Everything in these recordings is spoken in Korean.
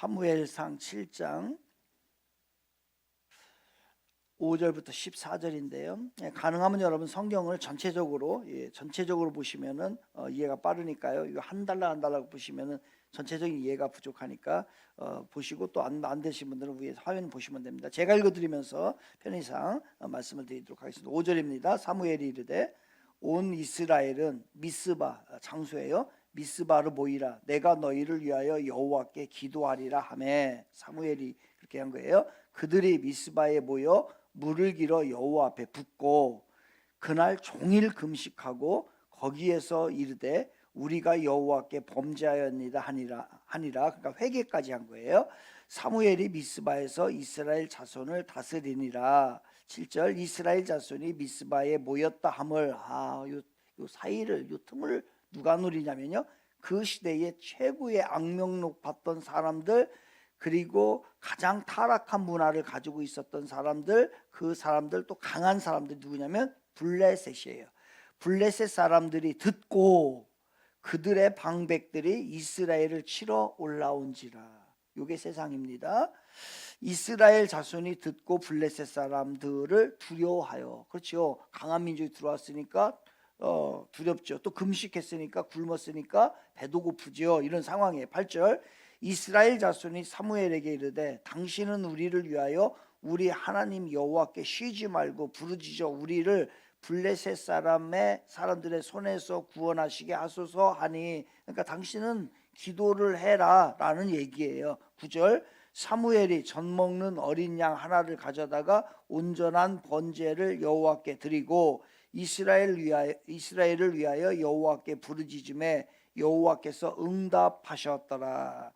사무엘상 7장 5절부터 14절인데요. 가능하면 여러분 성경을 전체적으로 보시면은 이해가 빠르니까요. 이거 한 달락 보시면은 전체적인 이해가 부족하니까 보시고 또 안 되신 분들은 위에 화면 보시면 됩니다. 제가 읽어드리면서 편의상 말씀을 드리도록 하겠습니다. 5절입니다. 사무엘이 이르되 온 이스라엘은 미스바 장소예요. 미스바로 모이라. 내가 너희를 위하여 여호와께 기도하리라 하매. 사무엘이 그렇게 한 거예요. 그들이 미스바에 모여 물을 길어 여호와 앞에 붓고 그날 종일 금식하고 거기에서 이르되 우리가 여호와께 범죄하였니다 하니라. 그러니까 회개까지 한 거예요. 사무엘이 미스바에서 이스라엘 자손을 다스리니라. 7절 이스라엘 자손이 미스바에 모였다 함을 요 사이를 요 틈을 누가 누리냐면요, 그 시대에 최고의 악명 높았던 사람들, 그리고 가장 타락한 문화를 가지고 있었던 사람들, 그 사람들 또 강한 사람들 누구냐면 블레셋이에요. 블레셋 사람들이 듣고 그들의 방백들이 이스라엘을 치러 올라온지라. 이게 세상입니다. 이스라엘 자손이 듣고 블레셋 사람들을 두려워하여, 그렇죠, 강한 민족이 들어왔으니까 두렵죠. 또 금식했으니까, 굶었으니까 배도 고프죠. 이런 상황이에요. 8절 이스라엘 자손이 사무엘에게 이르되 당신은 우리를 위하여 우리 하나님 여호와께 쉬지 말고 부르짖어 우리를 블레셋 사람들의 손에서 구원하시게 하소서 하니. 그러니까 당신은 기도를 해라 라는 얘기예요. 9절 사무엘이 젖 먹는 어린 양 하나를 가져다가 온전한 번제를 여호와께 드리고 이스라엘을 위하여 여호와께 부르짖음에 여호와께서 응답하셨더라.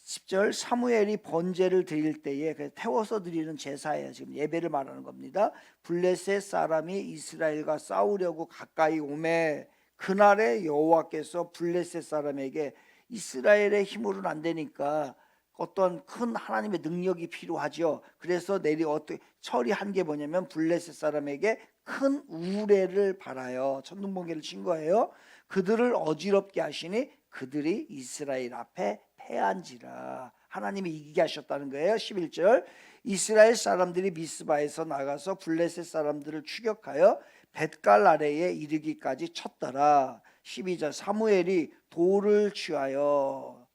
10절 사무엘이 번제를 드릴 때에 태워서 드리는 제사예요. 지금 예배를 말하는 겁니다. 블레셋 사람이 이스라엘과 싸우려고 가까이 오매 그날에 여호와께서 블레셋 사람에게 이스라엘의 힘으로는 안 되니까 어떤 큰 하나님의 능력이 필요하죠. 그래서 어떻게 처리한 게 뭐냐면 블레셋 사람에게 큰 우레를 발하여 천둥번개를 친 거예요. 그들을 어지럽게 하시니 그들이 이스라엘 앞에 패한지라. 하나님이 이기게 하셨다는 거예요. 11절 이스라엘 사람들이 미스바에서 나가서 블레셋 사람들을 추격하여 벳갈 아래에 이르기까지 쳤더라. 12절 사무엘이 돌을 취하여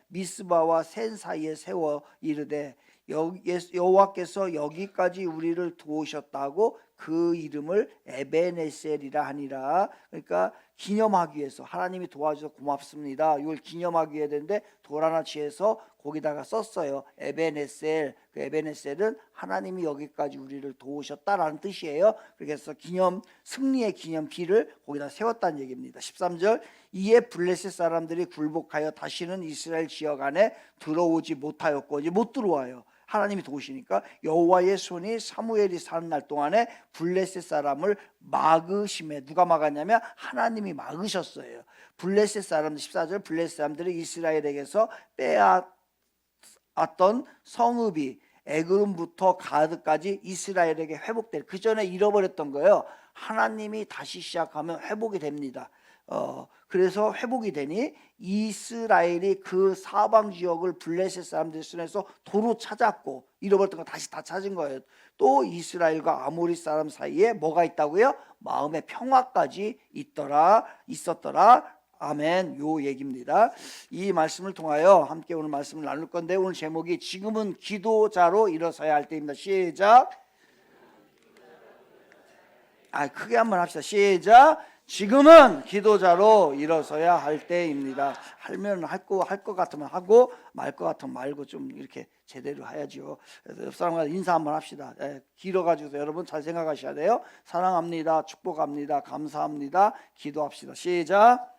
미스바와 센 사이에 세워 이르되 여호와께서 여기까지 우리를 도우셨다고 그 이름을 에베네셀이라 하니라. 그러니까 기념하기 위해서, 하나님이 도와줘서 고맙습니다, 이걸 기념하기 위해 되는데 돌 하나 취해서 거기다가 썼어요. 에베네셀. 그 에베네셀은 하나님이 여기까지 우리를 도우셨다라는 뜻이에요. 그래서 승리의 기념비를 거기다 세웠다는 얘기입니다. 13절 이에 블레셋 사람들이 굴복하여 다시는 이스라엘 지역 안에 들어오지 못하였고, 이제 못 들어와요. 하나님이 도우시니까 여호와의 손이 사무엘이 사는 날 동안에 블레셋 사람을 막으심에, 누가 막았냐면 하나님이 막으셨어요. 블레셋 사람들, 14절 블레셋 사람들이 이스라엘에게서 빼앗았던 성읍이 에그름부터 가드까지 이스라엘에게 회복될, 그 전에 잃어버렸던 거예요. 하나님이 다시 시작하면 회복이 됩니다. 그래서 회복이 되니 이스라엘이 그 사방 지역을 블레셋 사람들 손에서 도로 찾았고, 잃어버렸던 거 다시 다 찾은 거예요. 또 이스라엘과 아모리 사람 사이에 뭐가 있다고요? 마음의 평화까지 있었더라. 아멘. 요 얘기입니다. 이 말씀을 통하여 함께 오늘 말씀을 나눌 건데, 오늘 제목이 지금은 기도자로 일어서야 할 때입니다. 시작. 크게 한번 합시다. 시작. 지금은 기도자로 일어서야 할 때입니다. 하면 할 것 같으면 하고 말 것 같으면 말고 좀 이렇게 제대로 해야죠. 그래서 옆 사람과 인사 한번 합시다. 길어가지고 여러분 잘 생각하셔야 돼요. 사랑합니다. 축복합니다. 감사합니다. 기도합시다. 시작.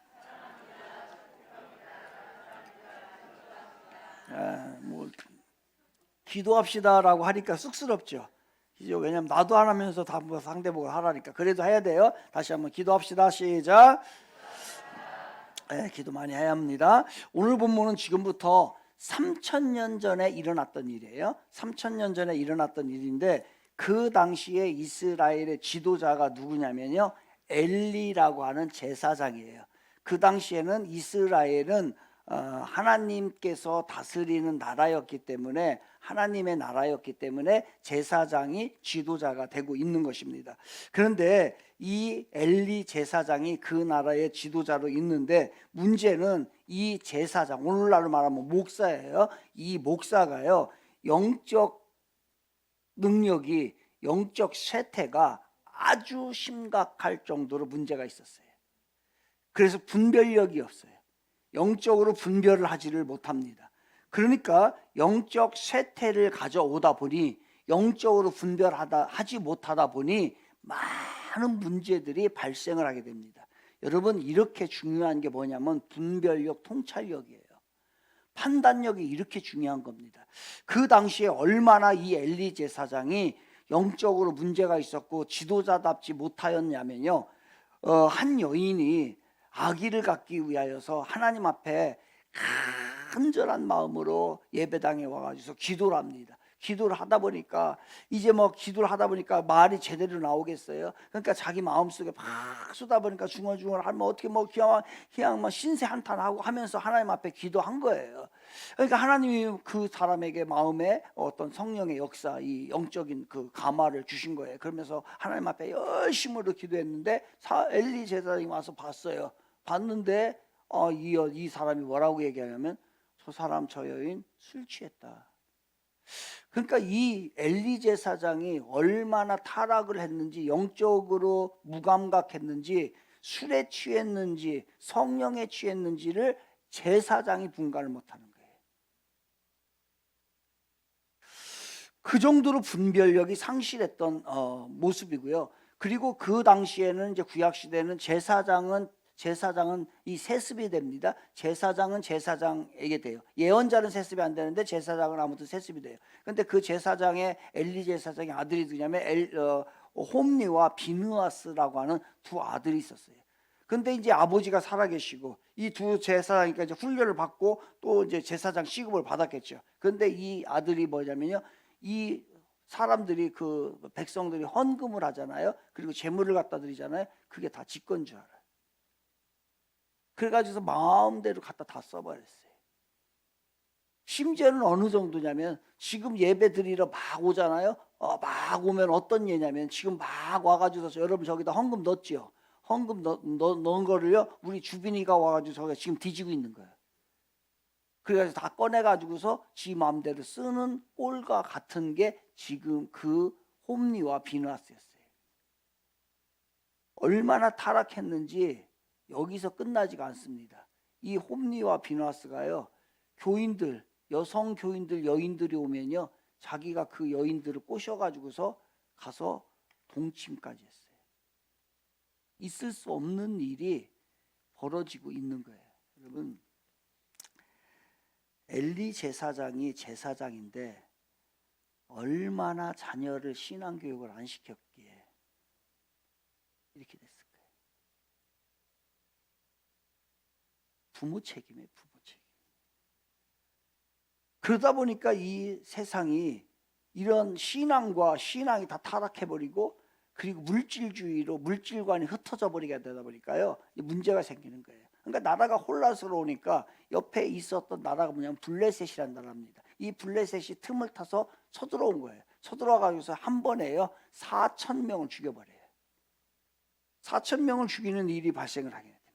기도합시다라고 하니까 쑥스럽죠. 왜냐면 나도 안 하면서 다 상대복을 하라니까. 그래도 해야 돼요. 다시 한번 기도합시다. 시작. 기도 많이 해야 합니다. 오늘 본문은 지금부터 3000년 전에 일어났던 일이에요. 3000년 전에 일어났던 일인데, 그 당시에 이스라엘의 지도자가 누구냐면요, 엘리라고 하는 제사장이에요. 그 당시에는 이스라엘은 하나님께서 다스리는 나라였기 때문에, 하나님의 나라였기 때문에 제사장이 지도자가 되고 있는 것입니다. 그런데 이 엘리 제사장이 그 나라의 지도자로 있는데, 문제는 이 제사장, 오늘날로 말하면 목사예요. 이 목사가요, 영적 능력이, 영적 쇠퇴가 아주 심각할 정도로 문제가 있었어요. 그래서 분별력이 없어요. 영적으로 분별을 하지를 못합니다. 그러니까 영적 쇠퇴를 가져오다 보니, 영적으로 하지 못하다 보니 많은 문제들이 발생을 하게 됩니다. 여러분, 이렇게 중요한 게 뭐냐면 분별력, 통찰력이에요. 판단력이 이렇게 중요한 겁니다. 그 당시에 얼마나 이 엘리 제사장이 영적으로 문제가 있었고 지도자답지 못하였냐면요, 한 여인이 아기를 갖기 위하여서 하나님 앞에 간절한 마음으로 예배당에 와가지고 기도를 합니다. 기도를 하다 보니까, 이제 뭐 기도를 하다 보니까 말이 제대로 나오겠어요? 그러니까 자기 마음속에 막 쏟아 보니까 중얼중얼 하면 어떻게 뭐 그냥 뭐 신세 한탄하고 하면서 하나님 앞에 기도한 거예요. 그러니까 하나님이 그 사람에게 마음에 어떤 성령의 역사, 이 영적인 그 감화를 주신 거예요. 그러면서 하나님 앞에 열심으로 기도했는데 엘리 제사장이 와서 봤어요. 봤는데 이 사람이 뭐라고 얘기하냐면, 저 사람, 저 여인 술 취했다. 그러니까 이 엘리 제사장이 얼마나 타락을 했는지, 영적으로 무감각했는지, 술에 취했는지, 성령에 취했는지를 제사장이 분간을 못하는 거예요. 그 정도로 분별력이 상실했던 모습이고요. 그리고 그 당시에는, 이제 구약 시대는 제사장은 이 세습이 됩니다. 제사장은 제사장에게 돼요. 예언자는 세습이 안 되는데 제사장은 아무튼 세습이 돼요. 근데 그 제사장의, 엘리 제사장의 아들이 누구냐면 홈리와 비느하스라고 하는 두 아들이 있었어요. 근데 이제 아버지가 살아계시고 이 두 제사장이니까 이제 훈련을 받고 또 이제 제사장 시급을 받았겠죠. 근데 이 아들이 뭐냐면요, 이 사람들이, 그 백성들이 헌금을 하잖아요. 그리고 재물을 갖다 드리잖아요. 그게 다 지건 줄 알아요. 그래가지고 마음대로 갖다 다 써버렸어요. 심지어는 어느 정도냐면, 지금 예배 드리러 막 오잖아요. 막 오면 어떤 예냐면, 지금 막 와가지고 여러분 저기다 헌금 넣었지요. 헌금 넣은 거를요, 우리 주빈이가 와가지고 저기가 지금 뒤지고 있는 거예요. 그래가지고 다 꺼내가지고서 지 마음대로 쓰는 꼴과 같은 게 지금 그 홈리와 비느하스였어요. 얼마나 타락했는지 여기서 끝나지가 않습니다. 이 홈리와 비느하스가요, 교인들, 여성 교인들, 여인들이 오면요, 자기가 그 여인들을 꼬셔가지고서 가서 동침까지 했어요. 있을 수 없는 일이 벌어지고 있는 거예요. 여러분, 엘리 제사장이 제사장인데 얼마나 자녀를 신앙교육을 안 시켰기에 이렇게 됐을까요? 부모 책임이에요, 부모 책임. 그러다 보니까 이 세상이 이런 신앙이 다 타락해버리고, 그리고 물질주의로 물질관이 흩어져 버리게 되다 보니까요, 문제가 생기는 거예요. 그러니까 나라가 혼란스러우니까 옆에 있었던 나라가 뭐냐면 블레셋이라는 나라입니다. 이 블레셋이 틈을 타서 쳐들어온 거예요. 쳐들어와가지고서 한 번에요 4,000명을 죽여버려요. 4,000명을 죽이는 일이 발생을 하게 됩니다.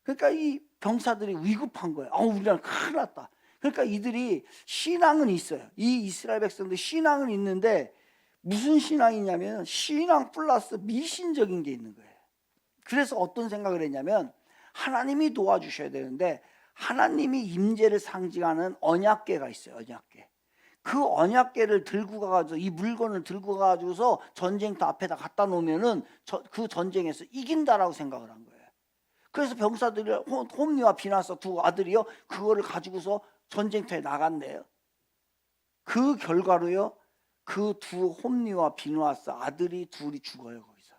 그러니까 이 병사들이 위급한 거예요. 우리나라 큰일 났다. 그러니까 이들이 신앙은 있어요. 이 이스라엘 백성들 신앙은 있는데, 무슨 신앙이냐면 신앙 플러스 미신적인 게 있는 거예요. 그래서 어떤 생각을 했냐면, 하나님이 도와주셔야 되는데 하나님이 임재를 상징하는 언약궤가 있어요. 언약궤. 그 언약궤를 들고 가가지고, 이 물건을 들고 가가지고서 전쟁터 앞에다 갖다 놓으면은 그 전쟁에서 이긴다라고 생각을 한 거예요. 그래서 병사들이, 홈리와 비느하스 두 아들이요, 그거를 가지고서 전쟁터에 나갔네요. 그 결과로요, 그 두 홈리와 비느하스 아들이 둘이 죽어요, 거기서.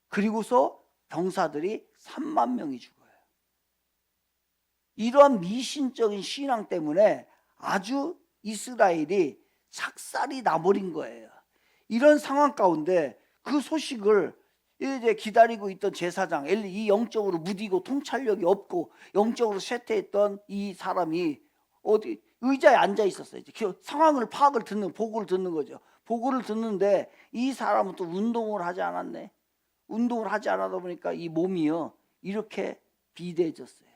그리고서 병사들이 3만 명이 죽어요. 이러한 미신적인 신앙 때문에 아주 이스라엘이 착살이 나버린 거예요. 이런 상황 가운데 그 소식을 이제 기다리고 있던 제사장 엘리, 이 영적으로 무디고 통찰력이 없고 영적으로 쇠퇴했던 이 사람이 어디 의자에 앉아 있었어요. 이제 상황을 보고를 듣는 거죠. 보고를 듣는데 이 사람은 또 운동을 하지 않았네. 운동을 하지 않아다 보니까 이 몸이요 이렇게 비대해졌어요.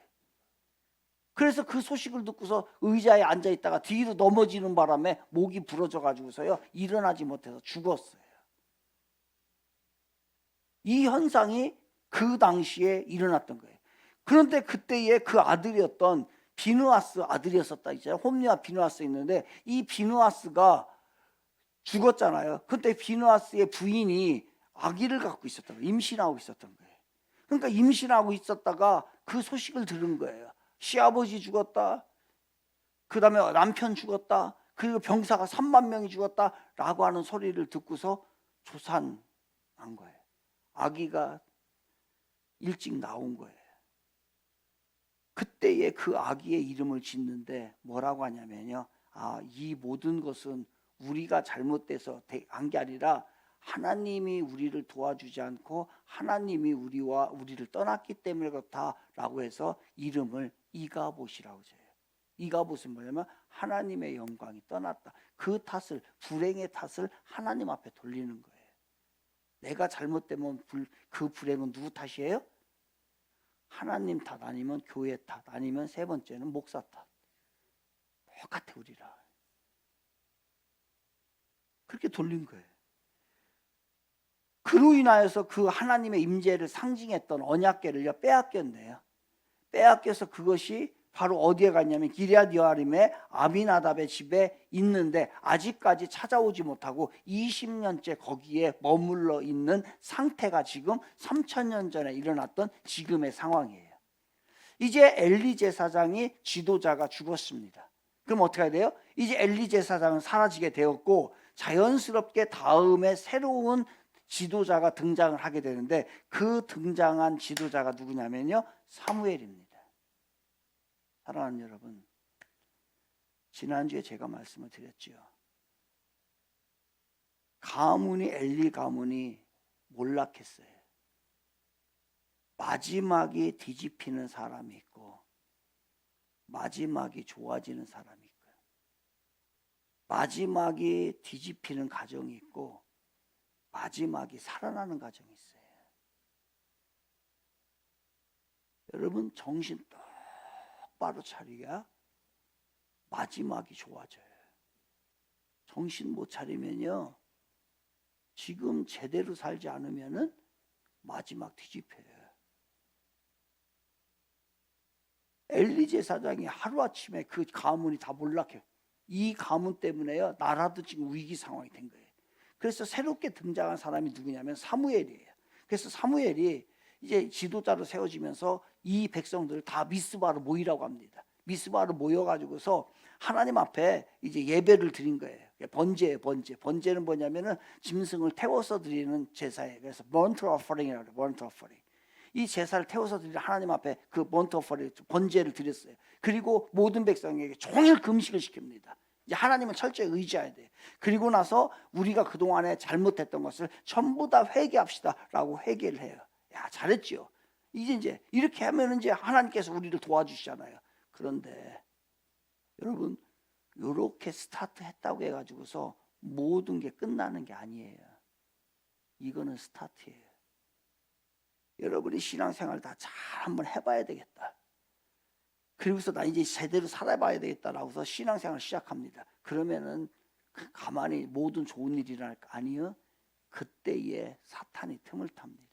그래서 그 소식을 듣고서 의자에 앉아 있다가 뒤로 넘어지는 바람에 목이 부러져 가지고서요 일어나지 못해서 죽었어요. 이 현상이 그 당시에 일어났던 거예요. 그런데 그때에 그 아들이었던 비느하스 아들이었었다 있잖아요. 홈리와 비느하스 있는데 이 비느하스가 죽었잖아요. 그때 비느하스의 부인이 아기를 갖고 있었던 거예요. 임신하고 있었던 거예요. 그러니까 임신하고 있었다가 그 소식을 들은 거예요. 시아버지 죽었다. 그 다음에 남편 죽었다. 그리고 병사가 3만 명이 죽었다라고 하는 소리를 듣고서 조산한 거예요. 아기가 일찍 나온 거예요. 그때에 그 아기의 이름을 짓는데 뭐라고 하냐면요. 이 모든 것은 우리가 잘못돼서 한 게 아니라 하나님이 우리를 도와주지 않고 하나님이 우리를 떠났기 때문에 그렇다라고 해서 이름을 이가봇이라고 해요. 이가봇은 뭐냐면 하나님의 영광이 떠났다. 그 탓을, 불행의 탓을 하나님 앞에 돌리는 거예요. 내가 잘못되면 그 불행은 누구 탓이에요? 하나님 탓 아니면 교회 탓 아니면 세 번째는 목사 탓. 똑같아 우리랑. 그렇게 돌린 거예요. 그로 인하여서 그 하나님의 임재를 상징했던 언약궤를요 빼앗겼네요. 빼앗겨서 그것이 바로 어디에 갔냐면 기럇 여아림의 아비나답의 집에 있는데 아직까지 찾아오지 못하고 20년째 거기에 머물러 있는 상태가 지금 3000년 전에 일어났던 지금의 상황이에요. 이제 엘리 제사장이 지도자가 죽었습니다. 그럼 어떻게 해야 돼요? 이제 엘리 제사장은 사라지게 되었고 자연스럽게 다음에 새로운 지도자가 등장을 하게 되는데 그 등장한 지도자가 누구냐면요 사무엘입니다. 사랑하는 여러분, 지난주에 제가 말씀을 드렸죠. 엘리 가문이 몰락했어요. 마지막이 뒤집히는 사람이 있고 마지막이 좋아지는 사람이 있고요. 마지막이 뒤집히는 가정이 있고 마지막이 살아나는 가정이 있어요. 여러분 정신 똑바로 차리야 마지막이 좋아져요. 정신 못 차리면요 지금 제대로 살지 않으면은 마지막 뒤집혀요. 엘리 제사장이 하루아침에 그 가문이 다 몰락해요. 이 가문 때문에요 나라도 지금 위기 상황이 된 거예요. 그래서 새롭게 등장한 사람이 누구냐면 사무엘이에요. 그래서 사무엘이 이제 지도자로 세워지면서 이 백성들을 다 미스바로 모이라고 합니다. 미스바로 모여가지고서 하나님 앞에 이제 예배를 드린 거예요. 번제예요, 번제. 번제는 뭐냐면은 짐승을 태워서 드리는 제사예요. 그래서 burnt offering이라고 해요. burnt offering. 이 제사를 태워서 드리는 하나님 앞에 그 burnt offering, 번제를 드렸어요. 그리고 모든 백성에게 종일 금식을 시킵니다. 이제 하나님은 철저히 의지해야 돼. 그리고 나서 우리가 그동안에 잘못했던 것을 전부 다 회개합시다라고 회개를 해요. 야, 잘했지요. 이제 이렇게 하면 이제 하나님께서 우리를 도와주시잖아요. 그런데 여러분, 이렇게 스타트했다고 해가지고서 모든 게 끝나는 게 아니에요. 이거는 스타트예요. 여러분이 신앙생활 다 잘 한번 해봐야 되겠다. 그리고서 나 이제 제대로 살아봐야 되겠다라고 해서 신앙생활을 시작합니다. 그러면은 가만히 모든 좋은 일이 일어날까? 아니요. 그때에 사탄이 틈을 탑니다.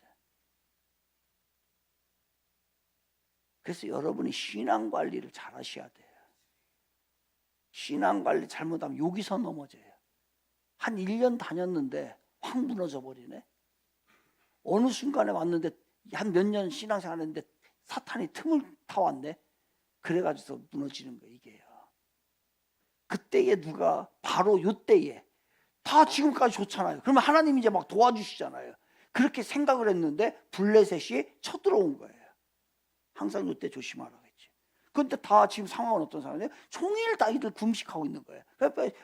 그래서 여러분이 신앙관리를 잘 하셔야 돼요. 신앙관리 잘못하면 여기서 넘어져요. 한 1년 다녔는데 확 무너져 버리네. 어느 순간에 왔는데 한 몇 년 신앙생활 했는데 사탄이 틈을 타왔네. 그래가지고 무너지는 거예요, 이게요. 그때에 누가 바로 요때에 다 지금까지 좋잖아요. 그러면 하나님이 이제 막 도와주시잖아요. 그렇게 생각을 했는데 블레셋이 쳐들어온 거예요. 항상 요때 조심하라고 했지. 그런데 다 지금 상황은 어떤 상황이에요? 종일 다 이들 금식하고 있는 거예요.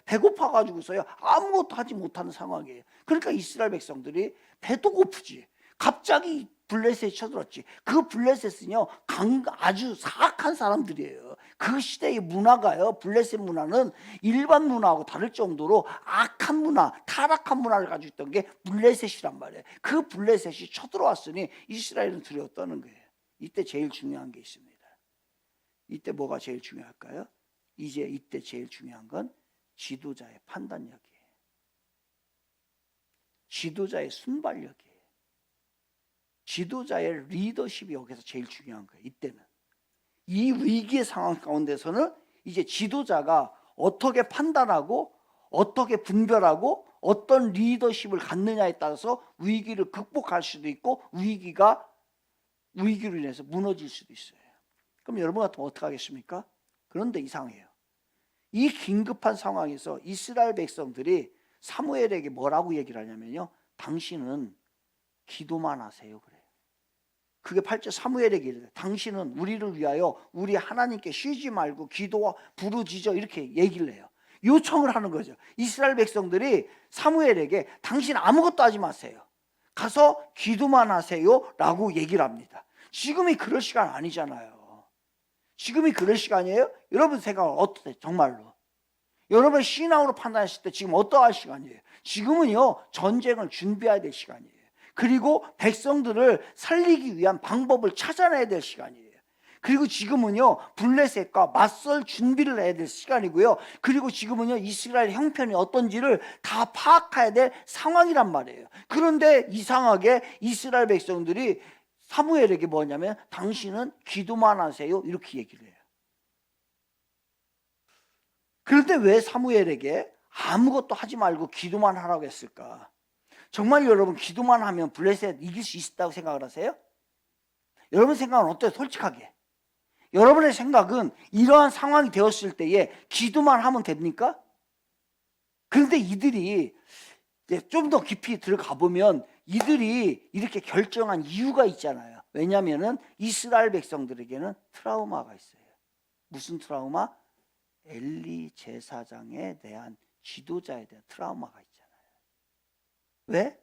배고파가지고서요 아무것도 하지 못하는 상황이에요. 그러니까 이스라엘 백성들이 배도 고프지. 갑자기 블레셋이 쳐들었지. 그 블레셋은요 아주 사악한 사람들이에요. 그 시대의 문화가요, 블레셋 문화는 일반 문화하고 다를 정도로 악한 문화, 타락한 문화를 가지고 있던 게 블레셋이란 말이에요. 그 블레셋이 쳐들어왔으니 이스라엘은 두려워 떠는 거예요. 이때 제일 중요한 게 있습니다. 이때 뭐가 제일 중요할까요? 이때 제일 중요한 건 지도자의 판단력이에요. 지도자의 순발력이에요. 지도자의 리더십이 여기서 제일 중요한 거예요. 이때는 이 위기의 상황 가운데서는 이제 지도자가 어떻게 판단하고 어떻게 분별하고 어떤 리더십을 갖느냐에 따라서 위기를 극복할 수도 있고 위기로 인해서 무너질 수도 있어요. 그럼 여러분 같으면 어떻게 하겠습니까? 그런데 이상해요. 이 긴급한 상황에서 이스라엘 백성들이 사무엘에게 뭐라고 얘기를 하냐면요, 당신은 기도만 하세요 그래요. 그게 8절 사무엘에게 이르되 당신은 우리를 위하여 우리 하나님께 쉬지 말고 기도와 부르짖어 이렇게 얘기를 해요. 요청을 하는 거죠. 이스라엘 백성들이 사무엘에게 당신 아무것도 하지 마세요, 가서 기도만 하세요 라고 얘기를 합니다. 지금이 그럴 시간 아니잖아요. 지금이 그럴 시간이에요? 여러분 생각은 어떠세요? 정말로 여러분 신앙으로 판단했을 때 지금 어떠할 시간이에요? 지금은요 전쟁을 준비해야 될 시간이에요. 그리고 백성들을 살리기 위한 방법을 찾아내야 될 시간이에요. 그리고 지금은요 블레셋과 맞설 준비를 해야 될 시간이고요. 그리고 지금은요 이스라엘 형편이 어떤지를 다 파악해야 될 상황이란 말이에요. 그런데 이상하게 이스라엘 백성들이 사무엘에게 뭐냐면 당신은 기도만 하세요 이렇게 얘기를 해요. 그런데 왜 사무엘에게 아무것도 하지 말고 기도만 하라고 했을까? 정말 여러분 기도만 하면 블레셋 이길 수 있다고 생각을 하세요? 여러분 생각은 어때요? 솔직하게 여러분의 생각은 이러한 상황이 되었을 때에 기도만 하면 됩니까? 그런데 이들이 좀 더 깊이 들어가 보면 이들이 이렇게 결정한 이유가 있잖아요. 왜냐하면 이스라엘 백성들에게는 트라우마가 있어요. 무슨 트라우마? 엘리 제사장에 대한 지도자에 대한 트라우마가 있잖아요. 왜?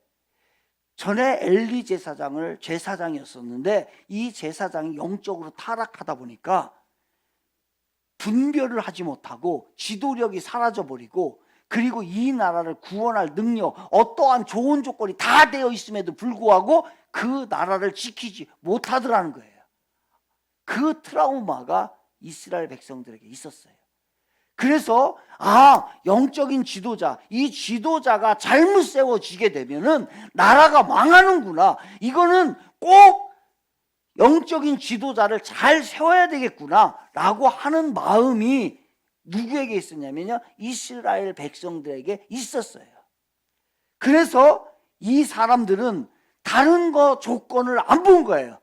전에 엘리 제사장이었었는데 이 제사장이 영적으로 타락하다 보니까 분별을 하지 못하고 지도력이 사라져버리고, 그리고 이 나라를 구원할 능력, 어떠한 좋은 조건이 다 되어 있음에도 불구하고 그 나라를 지키지 못하더라는 거예요. 그 트라우마가 이스라엘 백성들에게 있었어요. 그래서 영적인 지도자, 이 지도자가 잘못 세워지게 되면은 나라가 망하는구나, 이거는 꼭 영적인 지도자를 잘 세워야 되겠구나 라고 하는 마음이 누구에게 있었냐면요, 이스라엘 백성들에게 있었어요. 그래서 이 사람들은 다른 거 조건을 안 본 거예요.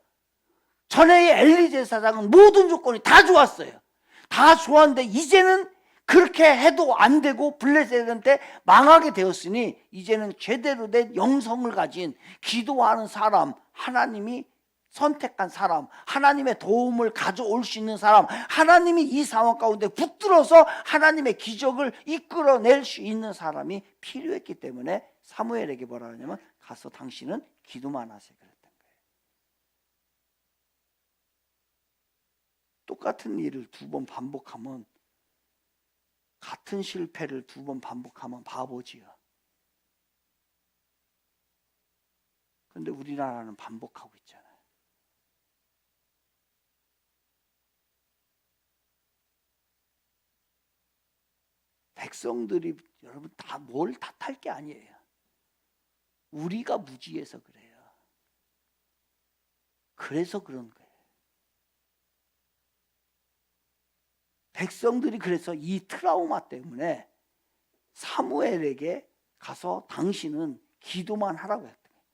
전에의 엘리 제사장은 모든 조건이 다 좋았어요. 다 좋았는데 이제는 그렇게 해도 안 되고 블레셋한테 망하게 되었으니 이제는 제대로 된 영성을 가진 기도하는 사람, 하나님이 선택한 사람, 하나님의 도움을 가져올 수 있는 사람, 하나님이 이 상황 가운데 붙들어서 하나님의 기적을 이끌어낼 수 있는 사람이 필요했기 때문에 사무엘에게 뭐라 하냐면 가서 당신은 기도만 하세요 그랬던 거예요. 똑같은 일을 2번 반복하면, 같은 실패를 2번 반복하면 바보지요. 그런데 우리나라는 반복하고 있잖아요. 백성들이 여러분 다 뭘 탓할 게 아니에요. 우리가 무지해서 그래요. 그래서 그런 거예요. 백성들이 그래서 이 트라우마 때문에 사무엘에게 가서 당신은 기도만 하라고 했던 거예요.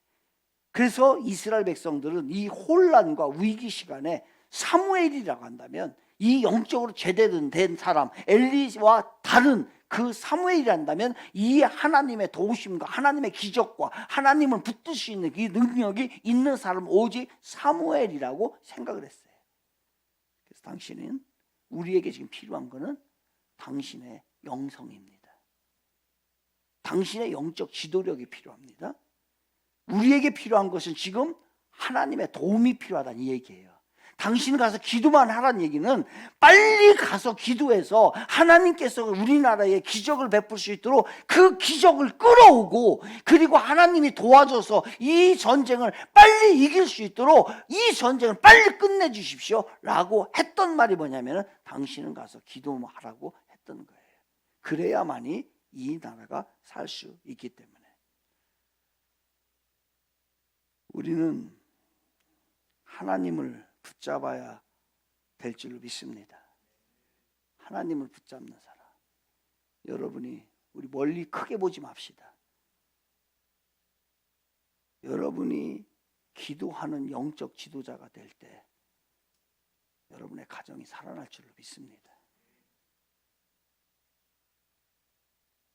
그래서 이스라엘 백성들은 이 혼란과 위기 시간에 사무엘이라고 한다면, 이 영적으로 제대로 된 사람, 엘리와 다른 그 사무엘이란다면 이 하나님의 도우심과 하나님의 기적과 하나님을 붙들 수 있는 이 능력이 있는 사람 오직 사무엘이라고 생각을 했어요. 그래서 당신은, 우리에게 지금 필요한 것은 당신의 영성입니다. 당신의 영적 지도력이 필요합니다. 우리에게 필요한 것은 지금 하나님의 도움이 필요하다는 얘기예요. 당신 가서 기도만 하라는 얘기는 빨리 가서 기도해서 하나님께서 우리나라에 기적을 베풀 수 있도록 그 기적을 끌어오고, 그리고 하나님이 도와줘서 이 전쟁을 빨리 이길 수 있도록 이 전쟁을 빨리 끝내주십시오 라고 했던 말이 뭐냐면, 당신은 가서 기도하라고 했던 거예요. 그래야만이 이 나라가 살 수 있기 때문에. 우리는 하나님을 붙잡아야 될 줄로 믿습니다. 하나님을 붙잡는 사람. 여러분이, 우리 멀리 크게 보지 맙시다. 여러분이 기도하는 영적 지도자가 될 때 여러분의 가정이 살아날 줄로 믿습니다.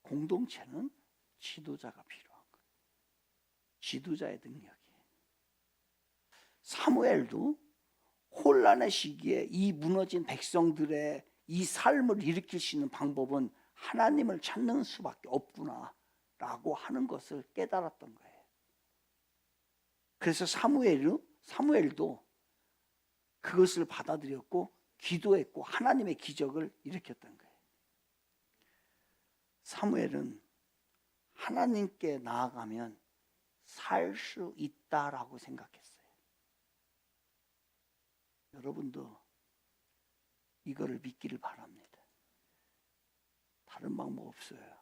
공동체는 지도자가 필요한 거예요. 지도자의 능력이. 사무엘도 혼란의 시기에 이 무너진 백성들의 이 삶을 일으킬 수 있는 방법은 하나님을 찾는 수밖에 없구나 라고 하는 것을 깨달았던 거예요. 그래서 사무엘도 그것을 받아들였고 기도했고 하나님의 기적을 일으켰던 거예요. 사무엘은 하나님께 나아가면 살 수 있다라고 생각했어요. 여러분도 이거를 믿기를 바랍니다. 다른 방법 없어요.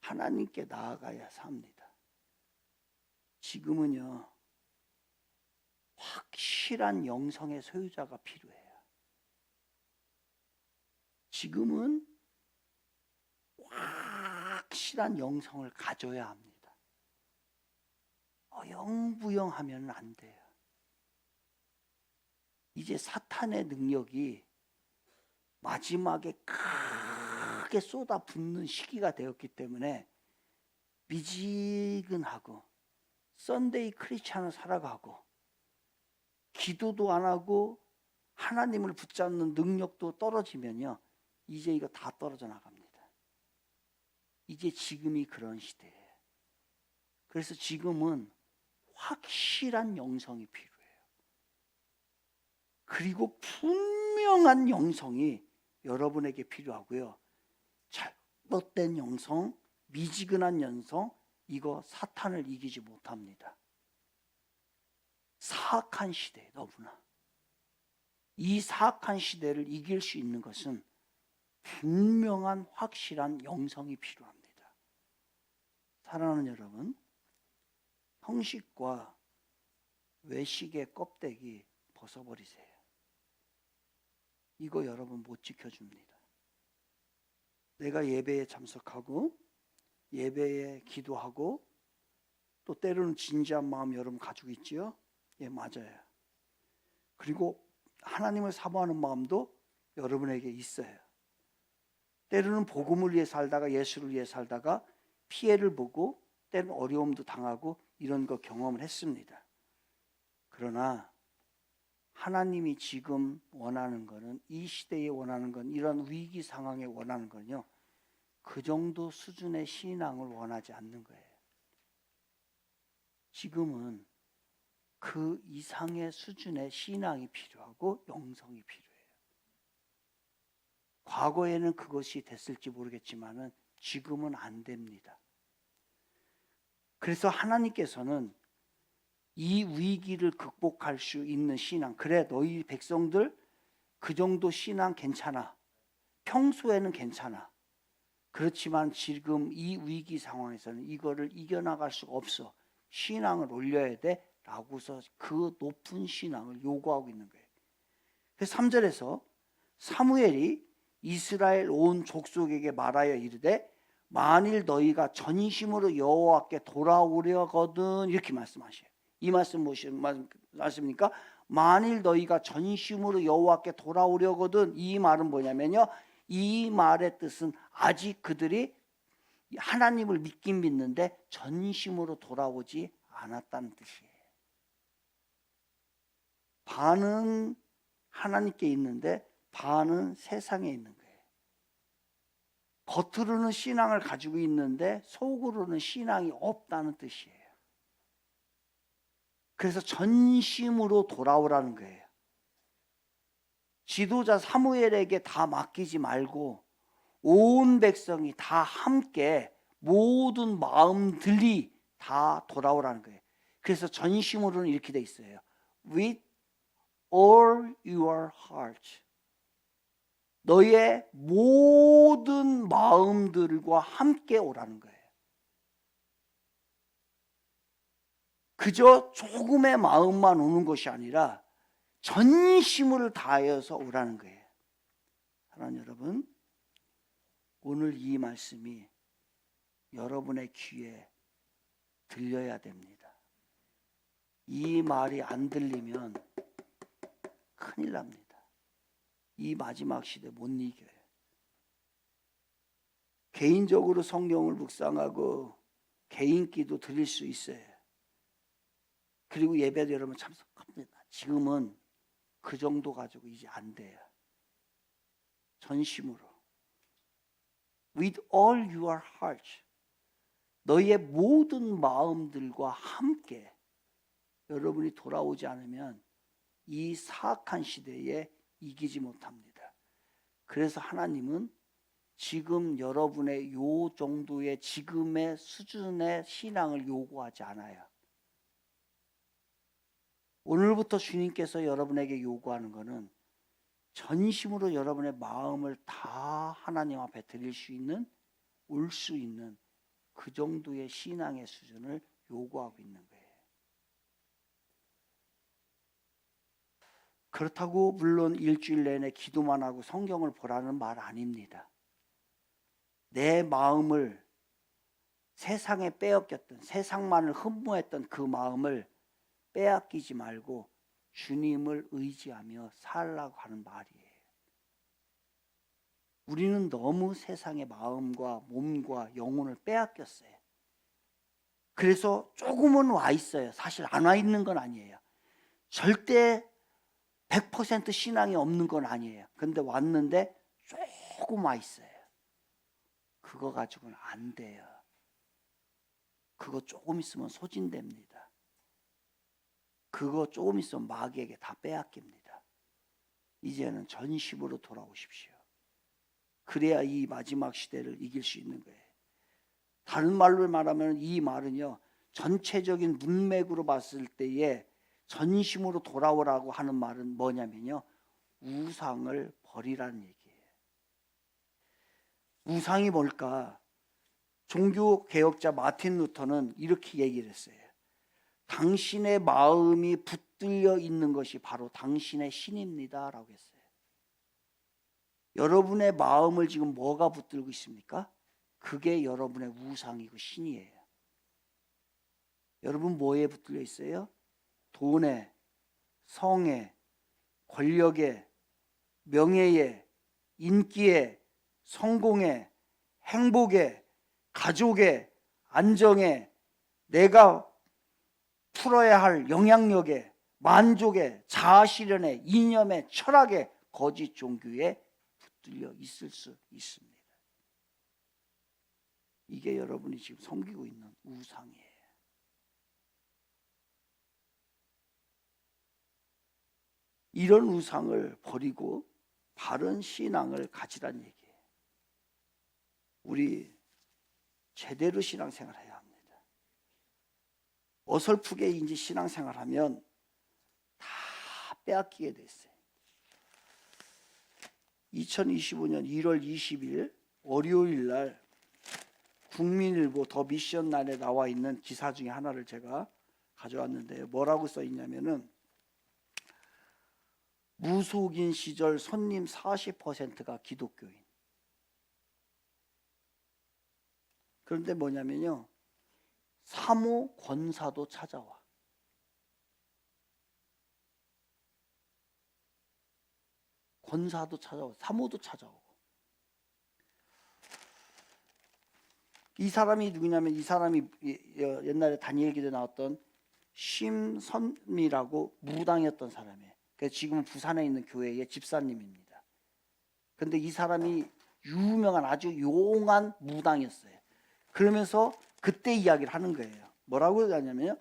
하나님께 나아가야 삽니다. 지금은요, 확실한 영성의 소유자가 필요해요. 지금은 확실한 영성을 가져야 합니다. 어영부영하면 안 돼요. 이제 사탄의 능력이 마지막에 크게 쏟아붓는 시기가 되었기 때문에 미지근하고 썬데이 크리스찬을 살아가고 기도도 안 하고 하나님을 붙잡는 능력도 떨어지면요, 이제 이거 다 떨어져 나갑니다. 이제 지금이 그런 시대예요. 그래서 지금은 확실한 영성이 필요해요. 그리고 분명한 영성이 여러분에게 필요하고요. 잘못된 영성, 미지근한 영성, 이거 사탄을 이기지 못합니다. 사악한 시대에 너무나. 이 사악한 시대를 이길 수 있는 것은 분명한 확실한 영성이 필요합니다. 사랑하는 여러분, 형식과 외식의 껍데기 벗어버리세요. 이거 여러분 못 지켜줍니다. 내가 예배에 참석하고 예배에 기도하고 또 때로는 진지한 마음 여러분 가지고 있지요? 예, 맞아요. 그리고 하나님을 사모하는 마음도 여러분에게 있어요. 때로는 복음을 위해 살다가 예수를 위해 살다가 피해를 보고 때로는 어려움도 당하고 이런 거 경험을 했습니다. 그러나 하나님이 지금 원하는 거는, 이 시대에 원하는 건, 이런 위기 상황에 원하는 건요, 그 정도 수준의 신앙을 원하지 않는 거예요. 지금은 그 이상의 수준의 신앙이 필요하고 영성이 필요해요. 과거에는 그것이 됐을지 모르겠지만은 지금은 안 됩니다. 그래서 하나님께서는 이 위기를 극복할 수 있는 신앙, 그래 너희 백성들 그 정도 신앙 괜찮아, 평소에는 괜찮아, 그렇지만 지금 이 위기 상황에서는 이거를 이겨나갈 수가 없어, 신앙을 올려야 돼 라고서 그 높은 신앙을 요구하고 있는 거예요. 그래서 3절에서 사무엘이 이스라엘 온 족속에게 말하여 이르되 만일 너희가 전심으로 여호와께 돌아오려거든, 이렇게 말씀하셔요. 이 말씀 무슨 말씀입니까? 만일 너희가 전심으로 여호와께 돌아오려거든, 이 말은 뭐냐면요, 이 말의 뜻은 아직 그들이 하나님을 믿긴 믿는데 전심으로 돌아오지 않았다는 뜻이에요. 반은 하나님께 있는데 반은 세상에 있는 거예요. 겉으로는 신앙을 가지고 있는데 속으로는 신앙이 없다는 뜻이에요. 그래서 전심으로 돌아오라는 거예요. 지도자 사무엘에게 다 맡기지 말고 온 백성이 다 함께 모든 마음들이 다 돌아오라는 거예요. 그래서 전심으로는 이렇게 돼 있어요. With all your heart. 너의 모든 마음들과 함께 오라는 거예요. 그저 조금의 마음만 오는 것이 아니라 전심을 다하여서 오라는 거예요. 사랑하는 여러분, 오늘 이 말씀이 여러분의 귀에 들려야 됩니다. 이 말이 안 들리면 큰일 납니다. 이 마지막 시대 못 이겨요. 개인적으로 성경을 묵상하고 개인기도 드릴 수 있어요. 그리고 예배도 여러분 참석합니다. 지금은 그 정도 가지고 이제 안 돼요. 전심으로. With all your heart. 너의 모든 마음들과 함께 여러분이 돌아오지 않으면 이 사악한 시대에 이기지 못합니다. 그래서 하나님은 지금 여러분의 요 정도의 지금의 수준의 신앙을 요구하지 않아요. 오늘부터 주님께서 여러분에게 요구하는 것은 전심으로 여러분의 마음을 다 하나님 앞에 드릴 수 있는, 올 수 있는 그 정도의 신앙의 수준을 요구하고 있는 거예요. 그렇다고 물론 일주일 내내 기도만 하고 성경을 보라는 말 아닙니다. 내 마음을 세상에 빼앗겼던, 세상만을 흠모했던 그 마음을 빼앗기지 말고 주님을 의지하며 살라고 하는 말이에요. 우리는 너무 세상의 마음과 몸과 영혼을 빼앗겼어요. 그래서 조금은 와 있어요. 사실 안 와 있는 건 아니에요. 절대 100% 신앙이 없는 건 아니에요. 그런데 왔는데 조금 와 있어요. 그거 가지고는 안 돼요. 그거 조금 있으면 소진됩니다. 그거 조금 있으면 마귀에게 다 빼앗깁니다. 이제는 전심으로 돌아오십시오. 그래야 이 마지막 시대를 이길 수 있는 거예요. 다른 말로 말하면 이 말은요, 전체적인 문맥으로 봤을 때에 전심으로 돌아오라고 하는 말은 뭐냐면요, 우상을 버리라는 얘기예요. 우상이 뭘까? 종교개혁자 마틴 루터는 이렇게 얘기를 했어요. 당신의 마음이 붙들려 있는 것이 바로 당신의 신입니다 라고 했어요. 여러분의 마음을 지금 뭐가 붙들고 있습니까? 그게 여러분의 우상이고 신이에요. 여러분 뭐에 붙들려 있어요? 돈에, 성에, 권력에, 명예에, 인기에, 성공에, 행복에, 가족에, 안정에, 내가 풀어야 할 영향력에, 만족에, 자아실현에, 이념에, 철학에, 거짓 종교에 붙들려 있을 수 있습니다. 이게 여러분이 지금 섬기고 있는 우상이에요. 이런 우상을 버리고 바른 신앙을 가지란 얘기예요. 우리 제대로 신앙생활 해야 합니다. 어설프게 이제 신앙생활하면 다 빼앗기게 됐어요. 2025년 1월 20일 월요일 날 국민일보 더 미션란에 나와 있는 기사 중에 하나를 제가 가져왔는데요. 뭐라고 써 있냐면은 무속인 시절 손님 40%가 기독교인. 그런데 뭐냐면요, 사모 권사도 찾아와. 권사도 찾아오고 사모도 찾아오고. 이 사람이 누구냐면 이 사람이 옛날에 다니엘 기도에 나왔던 심선미라고 무당이었던 사람이에요. 그래서 지금은 부산에 있는 교회의 집사님입니다. 그런데 이 사람이 유명한 아주 용한 무당이었어요. 그러면서 그때 이야기를 하는 거예요. 뭐라고 하냐면요,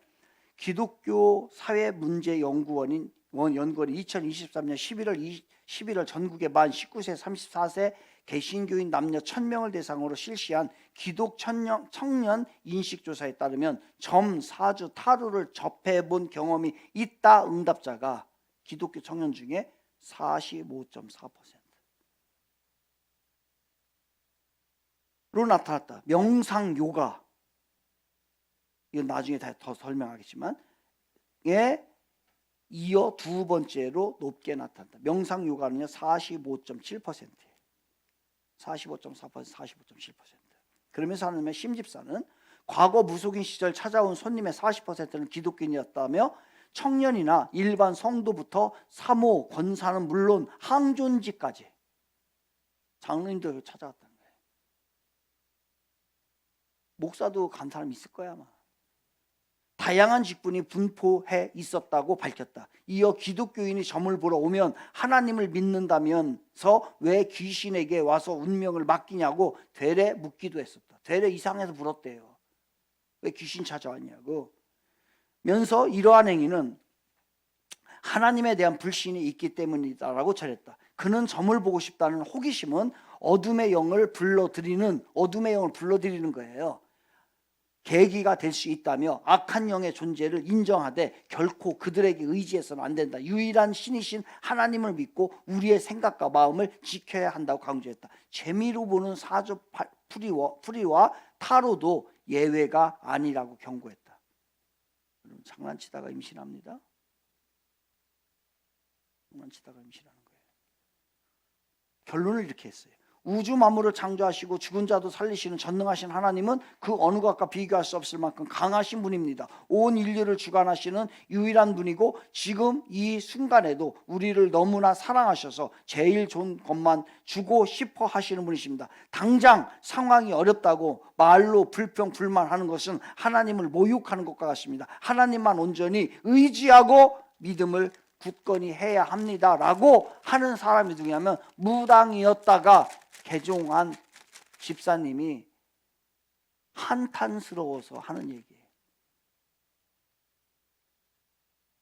기독교 사회문제연구원인 2023년 11월 전국의 만 19세 34세 개신교인 남녀 1000명을 대상으로 실시한 기독 청년 인식조사에 따르면 점, 사주, 타로를 접해본 경험이 있다 응답자가 기독교 청년 중에 45.4%로 나타났다. 명상 요가, 이건 나중에 더 설명하겠지만 에 이어 두 번째로 높게 나타났다. 명상 요가는요 45.7%예요. 45.4%, 45.7%. 그러면서 하나님의 심집사는 과거 무속인 시절 찾아온 손님의 40%는 기독교인이었다며 청년이나 일반 성도부터 사모, 권사는 물론 항존지까지 장로님들 찾아왔다는 거예요. 목사도 간 사람 있을 거야 아마. 다양한 직분이 분포해 있었다고 밝혔다. 이어 기독교인이 점을 보러 오면 하나님을 믿는다면서 왜 귀신에게 와서 운명을 맡기냐고 되레 묻기도 했었다. 되레 이상해서 물었대요. 왜 귀신 찾아왔냐고. 면서 이러한 행위는 하나님에 대한 불신이 있기 때문이다라고 전했다. 그는 점을 보고 싶다는 호기심은 어둠의 영을 불러들이는 거예요. 계기가 될 수 있다며 악한 영의 존재를 인정하되 결코 그들에게 의지해서는 안 된다. 유일한 신이신 하나님을 믿고 우리의 생각과 마음을 지켜야 한다고 강조했다. 재미로 보는 사주 풀이와 타로도 예외가 아니라고 경고했다. 여러분, 장난치다가 임신합니다. 장난치다가 임신하는 거예요. 결론을 이렇게 했어요. 우주 만물을 창조하시고 죽은 자도 살리시는 전능하신 하나님은 그 어느 것과 비교할 수 없을 만큼 강하신 분입니다. 온 인류를 주관하시는 유일한 분이고 지금 이 순간에도 우리를 너무나 사랑하셔서 제일 좋은 것만 주고 싶어 하시는 분이십니다. 당장 상황이 어렵다고 말로 불평 불만하는 것은 하나님을 모욕하는 것과 같습니다. 하나님만 온전히 의지하고 믿음을 굳건히 해야 합니다 라고 하는 사람이 누구냐면 무당이었다가 개종한 집사님이 한탄스러워서 하는 얘기예요.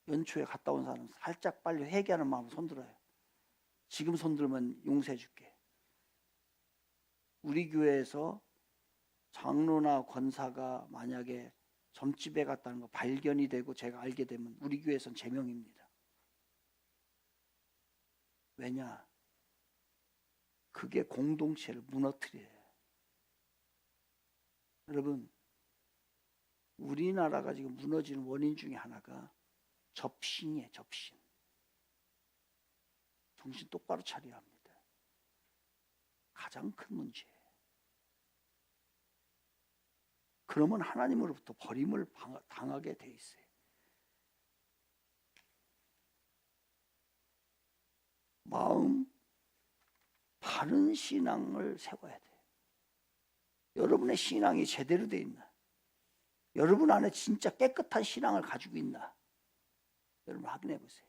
연초에 갔다 온 사람은 살짝 빨리 회개하는 마음으로 손들어요. 지금 손들면 용서해 줄게. 우리 교회에서 장로나 권사가 만약에 점집에 갔다는 거 발견이 되고 제가 알게 되면 우리 교회에서는 제명입니다. 왜냐? 그게 공동체를 무너뜨려요. 여러분, 우리나라가 지금 무너지는 원인 중에 하나가 접신이에요. 접신. 정신 똑바로 차려야 합니다. 가장 큰 문제예요. 그러면 하나님으로부터 버림을 당하게 돼 있어요. 마음 바른 신앙을 세워야 돼요. 여러분의 신앙이 제대로 돼 있나? 여러분 안에 진짜 깨끗한 신앙을 가지고 있나? 여러분 확인해 보세요.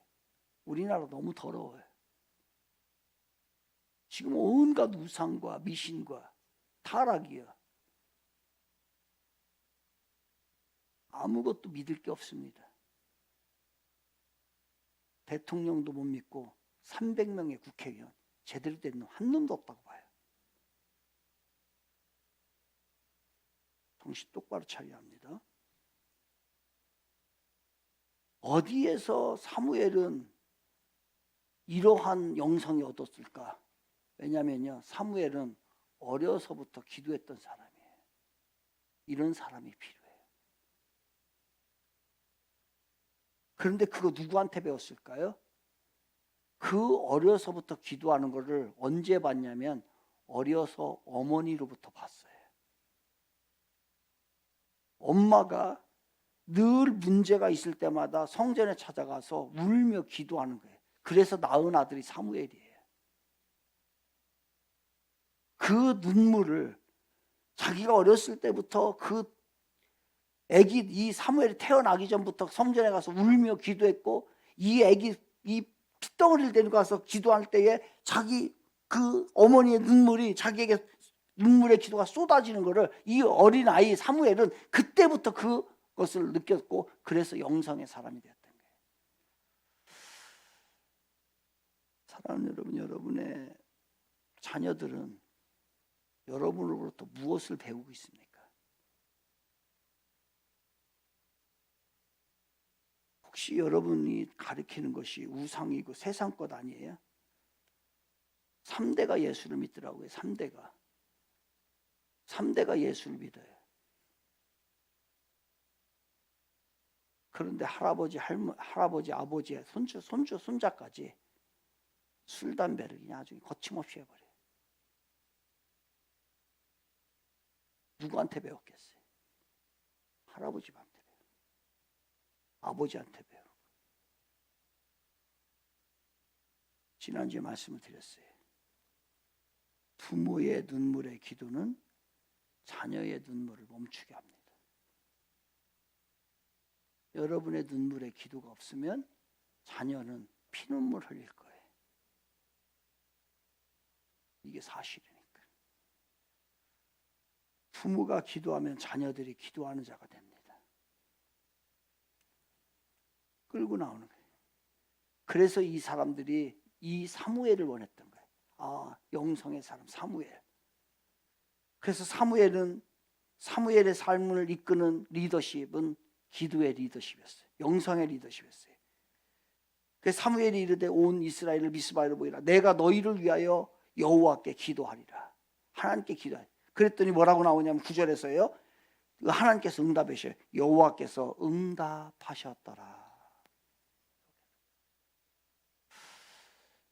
우리나라 너무 더러워요. 지금 온갖 우상과 미신과 타락이요. 아무것도 믿을 게 없습니다. 대통령도 못 믿고 300명의 국회의원 제대로 된 놈 한 놈도 없다고 봐요. 정신 똑바로 차려야 합니다. 어디에서 사무엘은 이러한 영성이 얻었을까? 왜냐면요, 사무엘은 어려서부터 기도했던 사람이에요. 이런 사람이 필요해요. 그런데 그거 누구한테 배웠을까요? 그 어려서부터 기도하는 거를 언제 봤냐면 어려서 어머니로부터 봤어요. 엄마가 늘 문제가 있을 때마다 성전에 찾아가서 울며 기도하는 거예요. 그래서 낳은 아들이 사무엘이에요. 그 눈물을 자기가 어렸을 때부터 그 아기, 이 사무엘이 태어나기 전부터 성전에 가서 울며 기도했고, 이 아기 이 핏덩어리를 데리고 가서 기도할 때에 자기 그 어머니의 눈물이 자기에게 눈물의 기도가 쏟아지는 거를 이 어린 아이 사무엘은 그때부터 것을 느꼈고 그래서 영성의 사람이 되었던 거예요. 사랑하는 여러분, 여러분의 자녀들은 여러분으로부터 무엇을 배우고 있습니까? 혹시 여러분이 가르치는 것이 우상이고 세상 것 아니에요? 3대가 예수를 믿더라고요. 3대가 예수를 믿어요. 그런데 할아버지, 아버지, 손주, 손자까지 술, 담배를 그냥 아주 거침없이 해버려요. 누구한테 배웠겠어요? 할아버지 맘대로, 아버지한테 배우고. 지난주에 말씀을 드렸어요. 부모의 눈물의 기도는 자녀의 눈물을 멈추게 합니다. 여러분의 눈물의 기도가 없으면 자녀는 피눈물 흘릴 거예요. 이게 사실이니까. 부모가 기도하면 자녀들이 기도하는 자가 됩니다. 끌고 나오는 거예요. 그래서 이 사람들이 이 사무엘을 원했던 거예요. 아, 영성의 사람 사무엘. 그래서 사무엘의 삶을 이끄는 리더십은 기도의 리더십이었어요. 영성의 리더십이었어요. 그래서 사무엘이 이르되 온 이스라엘을 미스바에로 모이라. 내가 너희를 위하여 여호와께 기도하리라. 하나님께 기도하리라. 그랬더니 뭐라고 나오냐면 9절에서요. 하나님께서 응답하셔요. 여호와께서 응답하셨더라.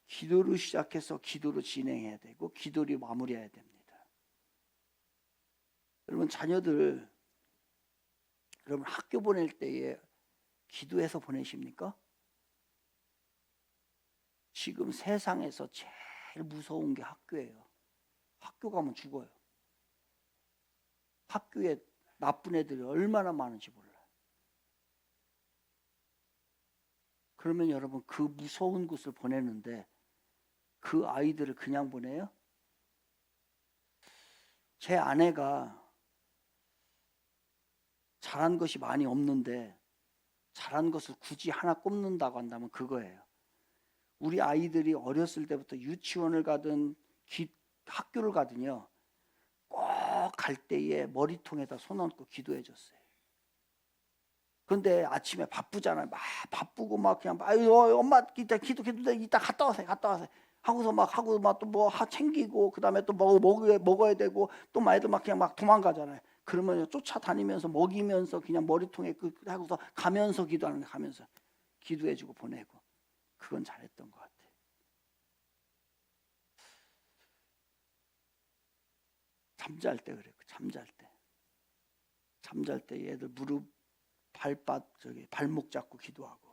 기도로 시작해서 기도로 진행해야 되고 기도로 마무리해야 됩니다. 여러분 자녀들 여러분 학교 보낼 때에 기도해서 보내십니까? 지금 세상에서 제일 무서운 게 학교예요. 학교 가면 죽어요. 학교에 나쁜 애들이 얼마나 많은지 몰라요. 그러면 여러분 그 무서운 곳을 보내는데 그 아이들을 그냥 보내요? 제 아내가 잘한 것이 많이 없는데 잘한 것을 굳이 하나 꼽는다고 한다면 그거예요. 우리 아이들이 어렸을 때부터 유치원을 가든 학교를 가든요. 꼭 갈 때에 머리통에다 손 얹고 기도해 줬어요. 그런데 아침에 바쁘잖아요. 막 바쁘고 막 그냥 엄마 이따 갔다 와세요. 하고서 또 뭐 챙기고 그다음에 또 먹어야 되고 또 애들 막 그냥 막 도망가잖아요. 그러면 쫓아다니면서 먹이면서 그냥 머리통에 하고서 가면서 기도하는 거예요. 가면서 기도해주고 보내고 그건 잘했던 것 같아요. 잠잘 때 그랬고 잠잘 때 얘들 무릎 발목 잡고 기도하고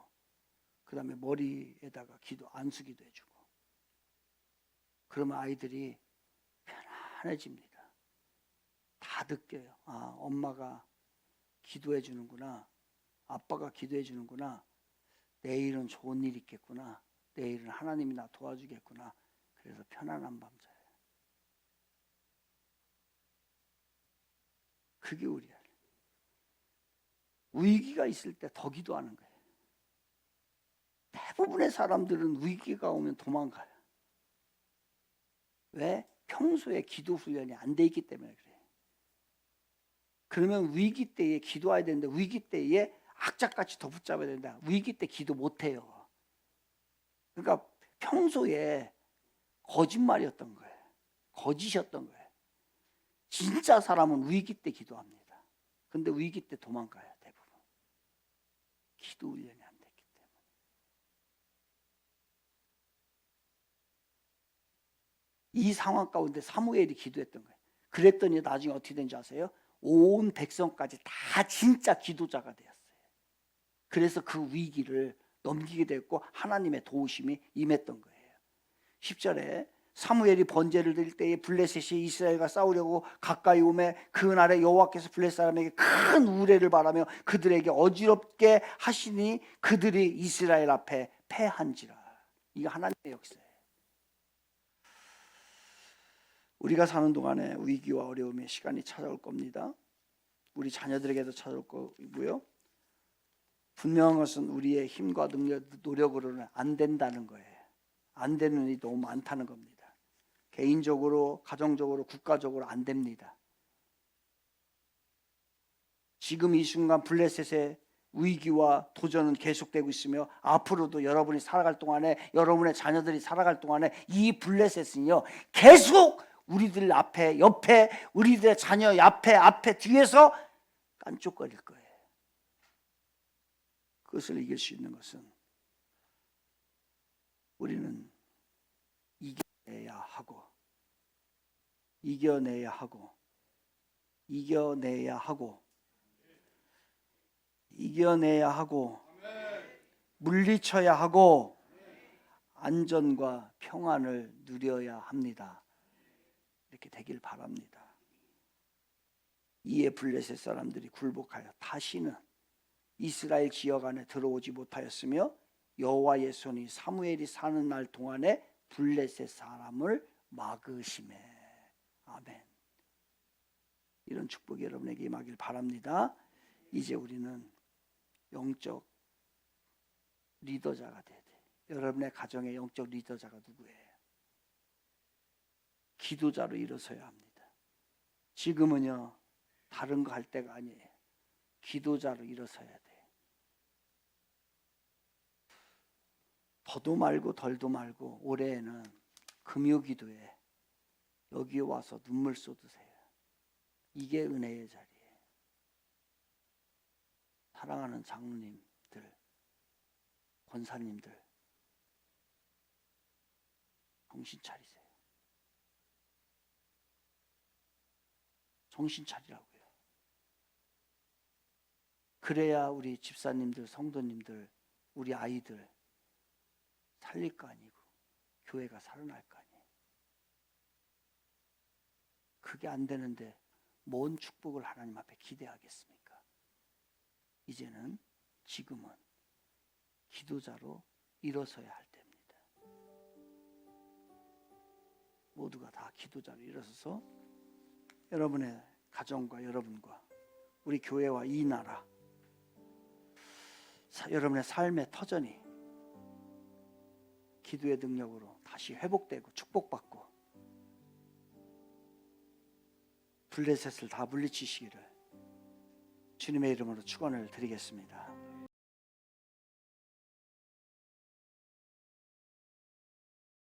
그다음에 머리에다가 안수기도 해주고 그러면 아이들이 편안해집니다. 다 느껴요. 아, 엄마가 기도해 주는구나. 아빠가 기도해 주는구나. 내일은 좋은 일 있겠구나. 내일은 하나님이 나 도와주겠구나. 그래서 편안한 밤 자요. 그게 우리야. 위기가 있을 때 더 기도하는 거예요. 대부분의 사람들은 위기가 오면 도망가요. 왜? 평소에 기도 훈련이 안 돼 있기 때문에 그래요. 그러면 위기 때에 기도해야 되는데 위기 때에 악착같이 더 붙잡아야 된다. 위기 때 기도 못 해요. 그러니까 평소에 거짓말이었던 거예요. 거짓이었던 거예요. 진짜 사람은 위기 때 기도합니다. 근데 위기 때 도망가요. 대부분. 기도 훈련이 안 됐기 때문에. 이 상황 가운데 사무엘이 기도했던 거예요. 그랬더니 나중에 어떻게 된지 아세요? 온 백성까지 다 진짜 기도자가 되었어요. 그래서 그 위기를 넘기게 됐고 하나님의 도우심이 임했던 거예요. 10절에 사무엘이 번제를 드릴 때에 블레셋이 이스라엘과 싸우려고 가까이 오매 그날에 여호와께서 블레셋 사람에게 큰 우레를 바라며 그들에게 어지럽게 하시니 그들이 이스라엘 앞에 패한지라. 이거 하나님의 역사예요. 우리가 사는 동안에 위기와 어려움의 시간이 찾아올 겁니다. 우리 자녀들에게도 찾아올 거고요. 분명한 것은 우리의 힘과 노력으로는 안 된다는 거예요. 안 되는 일이 너무 많다는 겁니다. 개인적으로, 가정적으로, 국가적으로 안 됩니다. 지금 이 순간 블레셋의 위기와 도전은 계속되고 있으며 앞으로도 여러분이 살아갈 동안에, 여러분의 자녀들이 살아갈 동안에 이 블레셋은요 계속 우리들 앞에, 옆에, 우리들의 자녀 앞에 뒤에서 깐족거릴 거예요. 그것을 이길 수 있는 것은 우리는 이겨내야 하고 물리쳐야 하고 안전과 평안을 누려야 합니다. 이렇게 되길 바랍니다. 이에 블레셋 사람들이 굴복하여 다시는 이스라엘 지역 안에 들어오지 못하였으며 여호와의 손이 사무엘이 사는 날 동안에 블레셋 사람을 막으시매. 아멘. 이런 축복이 여러분에게 임하길 바랍니다. 이제 우리는 영적 리더자가 돼야 돼. 여러분의 가정의 영적 리더자가 누구예요? 기도자로 일어서야 합니다. 지금은요 다른 거 할 때가 아니에요. 기도자로 일어서야 돼. 더도 말고 덜도 말고 올해에는 금요기도에 여기 와서 눈물 쏟으세요. 이게 은혜의 자리예요. 사랑하는 장로님들, 권사님들, 정신 차리세요. 정신 차리라고요. 그래야 우리 집사님들, 성도님들, 우리 아이들 살릴 거 아니고 교회가 살아날 거 아니에요. 그게 안 되는데 뭔 축복을 하나님 앞에 기대하겠습니까? 이제는 지금은 기도자로 일어서야 할 때입니다. 모두가 다 기도자로 일어서서 여러분의 가정과 여러분과 우리 교회와 이 나라, 여러분의 삶의 터전이 기도의 능력으로 다시 회복되고 축복받고 블레셋을 다 물리치시기를 주님의 이름으로 축원을 드리겠습니다.